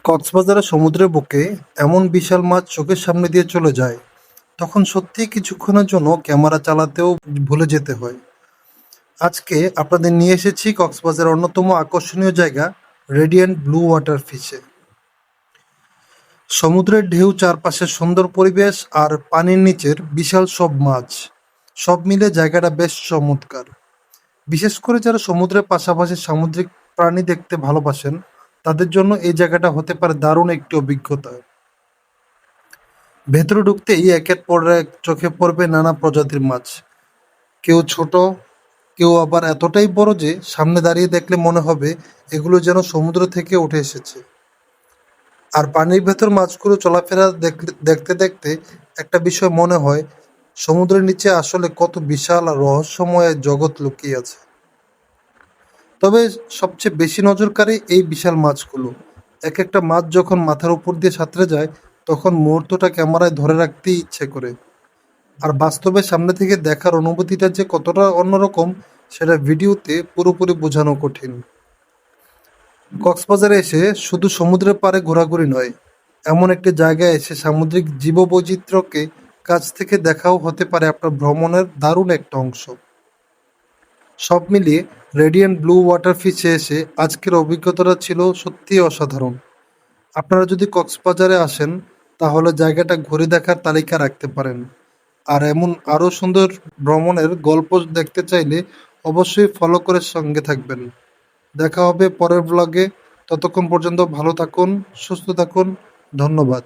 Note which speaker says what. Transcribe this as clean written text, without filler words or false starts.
Speaker 1: কক্সবাজারের সমুদ্রের বুকে এমন বিশাল মাছ চোখের সামনে দিয়ে চলে যায়, তখন সত্যিই কিছুক্ষণের জন্য ক্যামেরা চালাতেও ভুলে যেতে হয়। আজকে আপনাদের নিয়ে এসেছি কক্সবাজারের অন্যতম আকর্ষণীয় জায়গা রেডিয়েন্ট ব্লু ওয়াটার ফিশে। সমুদ্রের ঢেউ, চারপাশের সুন্দর পরিবেশ আর পানির নিচের বিশাল সব মাছ, সব মিলে জায়গাটা বেশ চমৎকার। বিশেষ করে যারা সমুদ্রের পাশাপাশি সামুদ্রিক প্রাণী দেখতে ভালোবাসেন, তাদের জন্য এই জায়গাটা হতে পারে দারুণ একটি অভিজ্ঞতা। ভেতরে ঢুকতেই একের পর এক চোখে পড়বে নানা প্রজাতির মাছ। কেউ ছোট, কেউ আবার এতটাই বড় যে সামনে দাঁড়িয়ে দেখলে মনে হবে এগুলো যেন সমুদ্র থেকে উঠে এসেছে। আর পানির ভেতর মাছগুলো চলাফেরা দেখতে দেখতে একটা বিষয় মনে হয়, সমুদ্রের নিচে আসলে কত বিশাল আর রহস্যময় এক জগৎ লুকিয়ে আছে। তবে সবচেয়ে বেশি নজর কাড়ে এই বিশাল মাছগুলো। এক একটা মাছ যখন মাথার উপর দিয়ে সাঁতরে যায়, তখন মুহূর্তটা ক্যামেরায় ধরে রাখতেই ইচ্ছে করে। আর বাস্তবে সামনে থেকে দেখার অনুভূতিটা যে কতটা অন্যরকম, সেটা ভিডিওতে পুরোপুরি বোঝানো কঠিন। কক্সবাজারে এসে শুধু সমুদ্রের পাড়ে ঘোরাঘুরি নয়, এমন একটি জায়গায় এসে সামুদ্রিক জীববৈচিত্র্যকে কাছ থেকে দেখাও হতে পারে আপনার ভ্রমণের দারুণ একটা অংশ। সব মিলিয়ে রেডিয়েন্ট ব্লু ওয়াটার ফিশে এসে আজকের অভিজ্ঞতাটা ছিল সত্যিই অসাধারণ। আপনারা যদি কক্সবাজারে আসেন, তাহলে জায়গাটা ঘুরে দেখার তালিকা রাখতে পারেন। আর এমন আরও সুন্দর ভ্রমণের গল্প দেখতে চাইলে অবশ্যই ফলো করে সঙ্গে থাকবেন। দেখা হবে পরের ব্লগে। ততক্ষণ পর্যন্ত ভালো থাকুন, সুস্থ থাকুন। ধন্যবাদ।